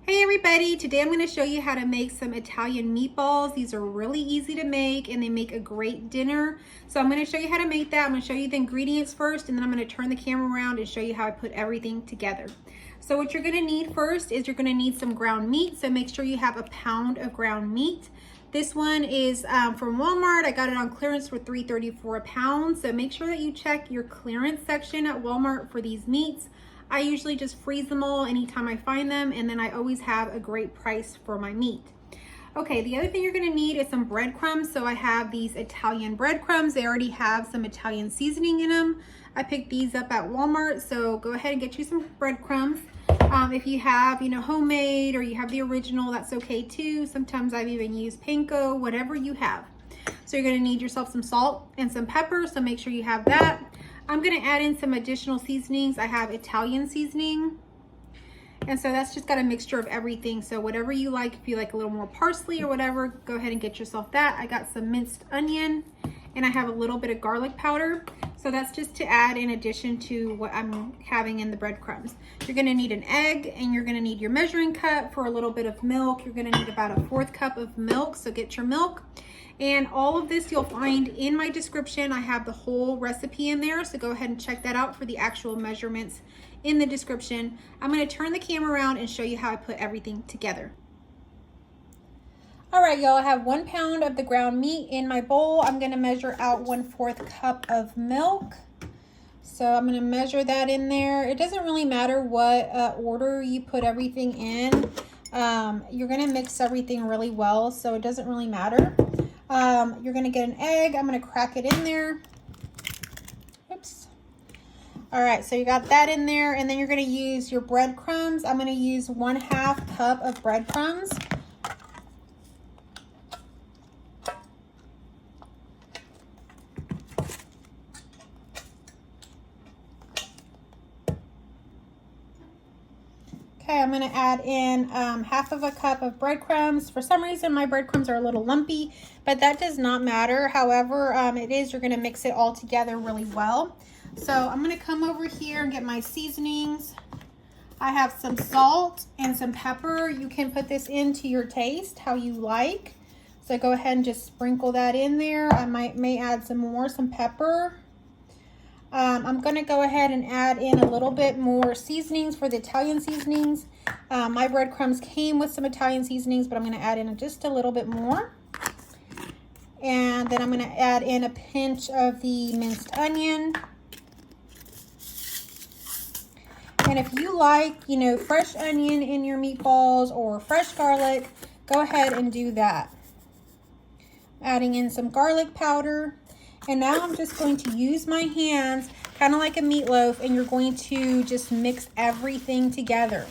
Hey everybody, today I'm going to show you how to make some Italian meatballs. These are really easy to make and they make a great dinner. So I'm going to show you how to make that. I'm going to show you the ingredients first and then I'm going to turn the camera around and show you how I put everything together. So what you're going to need first is you're going to need some ground meat. So make sure you have a pound of ground meat. This one is from Walmart. I got it on clearance for $3.34 a pound. So make sure that you check your clearance section at Walmart for these meats. I usually just freeze them all anytime I find them, and then I always have a great price for my meat. Okay, the other thing you're gonna need is some breadcrumbs. So I have these Italian breadcrumbs. They already have some Italian seasoning in them. I picked these up at Walmart, so go ahead and get you some breadcrumbs. If you have, homemade or you have the original, that's okay too. Sometimes I've even used panko, whatever you have. So you're gonna need yourself some salt and some pepper, so make sure you have that. I'm gonna add in some additional seasonings. I have Italian seasoning. And so that's just got a mixture of everything. So whatever you like, if you like a little more parsley or whatever, go ahead and get yourself that. I got some minced onion and I have a little bit of garlic powder. So that's just to add in addition to what I'm having in the breadcrumbs. You're gonna need an egg and you're gonna need your measuring cup for a little bit of milk. You're gonna need about a 1/4 cup of milk, so get your milk. And all of this you'll find in my description. I have the whole recipe in there, so go ahead and check that out for the actual measurements in the description. I'm gonna turn the camera around and show you how I put everything together. All right, y'all, I have 1 pound of the ground meat in my bowl. I'm gonna measure out 1/4 cup of milk. So I'm gonna measure that in there. It doesn't really matter what order you put everything in. You're gonna mix everything really well, so it doesn't really matter. You're gonna get an egg. I'm gonna crack it in there. Oops. All right, so you got that in there, and then you're gonna use your breadcrumbs. I'm gonna use 1/2 cup of breadcrumbs. Okay, I'm gonna add in 1/2 cup of breadcrumbs. For some reason, my breadcrumbs are a little lumpy, but that does not matter. However, you're gonna mix it all together really well. So I'm gonna come over here and get my seasonings. I have some salt and some pepper. You can put this into your taste, how you like. So go ahead and just sprinkle that in there. I may add some pepper. I'm gonna go ahead and add in a little bit more seasonings for the Italian seasonings. My breadcrumbs came with some Italian seasonings, but I'm gonna add in just a little bit more. And then I'm gonna add in a pinch of the minced onion. And if you like, fresh onion in your meatballs or fresh garlic, go ahead and do that. Adding in some garlic powder. And now I'm just going to use my hands, kind of like a meatloaf, and you're going to just mix everything together.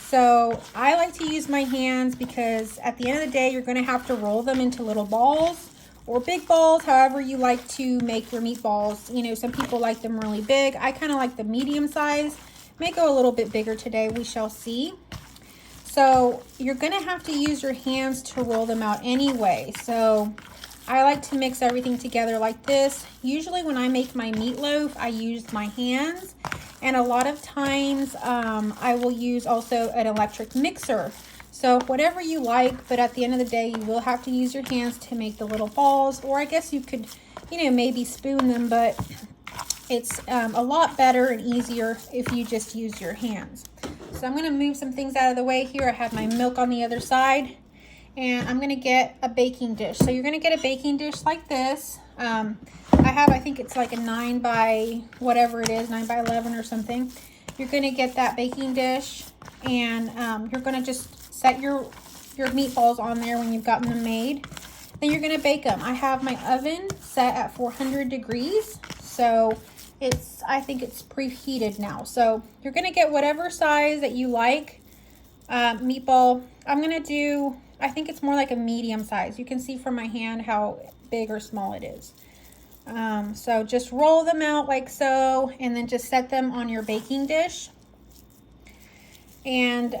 So I like to use my hands because at the end of the day, you're going to have to roll them into little balls or big balls, however you like to make your meatballs. Some people like them really big. I kind of like the medium size. May go a little bit bigger today, we shall see. So you're going to have to use your hands to roll them out anyway. So I like to mix everything together like this. Usually when I make my meatloaf, I use my hands. And a lot of times I will use also an electric mixer. So whatever you like, but at the end of the day, you will have to use your hands to make the little balls. Or I guess you could, maybe spoon them, but it's a lot better and easier if you just use your hands. So I'm gonna move some things out of the way here. I have my milk on the other side. And I'm gonna get a baking dish. So you're gonna get a baking dish like this. I think it's like a 9 by whatever it is, 9 by 11 or something. You're gonna get that baking dish and you're gonna just set your meatballs on there when you've gotten them made. Then you're gonna bake them. I have my oven set at 400 degrees. So I think it's preheated now. So you're gonna get whatever size that you like meatball. I'm gonna do, I think it's more like a medium size. You can see from my hand how big or small it is. So just roll them out like so, and then just set them on your baking dish. And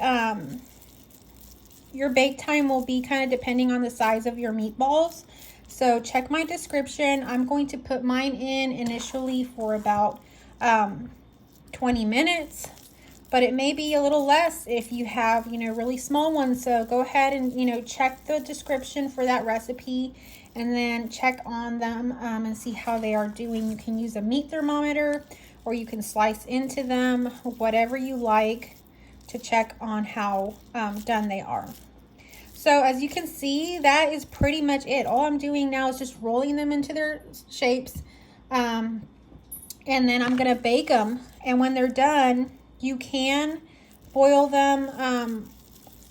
your bake time will be kind of depending on the size of your meatballs. So check my description. I'm going to put mine in initially for about 20 minutes. but it may be a little less if you have, you know, really small ones. So go ahead and, you know, check the description for that recipe and then check on them and see how they are doing. You can use a meat thermometer or you can slice into them, whatever you like, to check on how done they are. So as you can see, that is pretty much it. All I'm doing now is just rolling them into their shapes. And then I'm gonna bake them. And when they're done, you can boil them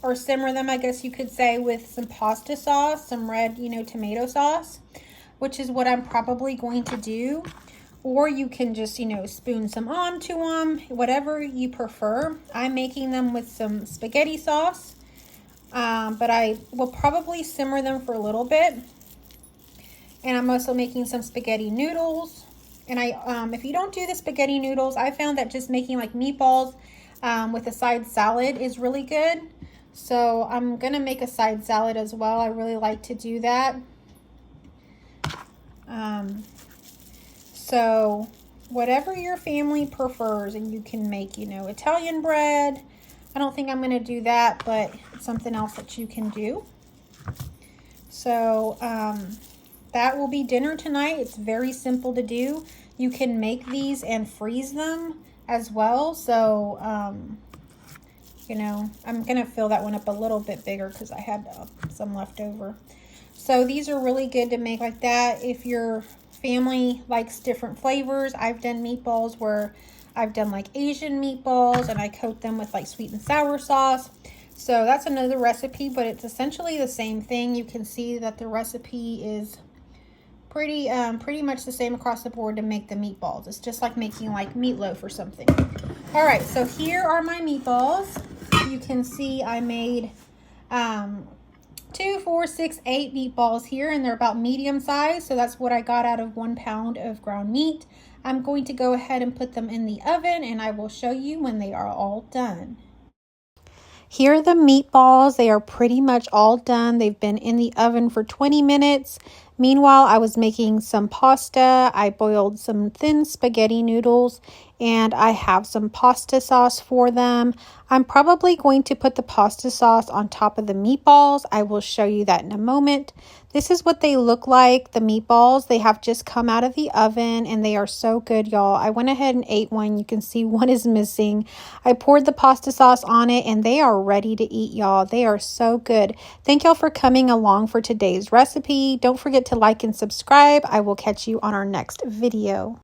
or simmer them, I guess you could say, with some pasta sauce, some red, you know, tomato sauce, which is what I'm probably going to do. Or you can just, you know, spoon some onto them, whatever you prefer. I'm making them with some spaghetti sauce, but I will probably simmer them for a little bit. And I'm also making some spaghetti noodles. And if you don't do the spaghetti noodles, I found that just making like meatballs with a side salad is really good. So I'm gonna make a side salad as well. I really like to do that. So whatever your family prefers, and you can make, you know, Italian bread. I don't think I'm gonna do that, but it's something else that you can do. So that will be dinner tonight. It's very simple to do. You can make these and freeze them as well. So, you know, I'm going to fill that one up a little bit bigger because I had some left over. So these are really good to make like that. If your family likes different flavors, I've done meatballs where I've done like Asian meatballs and I coat them with like sweet and sour sauce. So that's another recipe, but it's essentially the same thing. You can see that the recipe is pretty much the same across the board to make the meatballs. It's just like making like meatloaf or something. All right, so here are my meatballs. You can see I made 2, 4, 6, 8 meatballs here, and they're about medium size. So that's what I got out of 1 pound of ground meat. I'm going to go ahead and put them in the oven, and I will show you when they are all done. Here are the meatballs. They are pretty much all done. They've been in the oven for 20 minutes. Meanwhile, I was making some pasta. I boiled some thin spaghetti noodles, and I have some pasta sauce for them. I'm probably going to put the pasta sauce on top of the meatballs. I will show you that in a moment. This is what they look like, the meatballs. They have just come out of the oven, and they are so good, y'all. I went ahead and ate one. You can see one is missing. I poured the pasta sauce on it, and they are ready to eat, y'all. They are so good. Thank y'all for coming along for today's recipe. Don't forget to like and subscribe. I will catch you on our next video.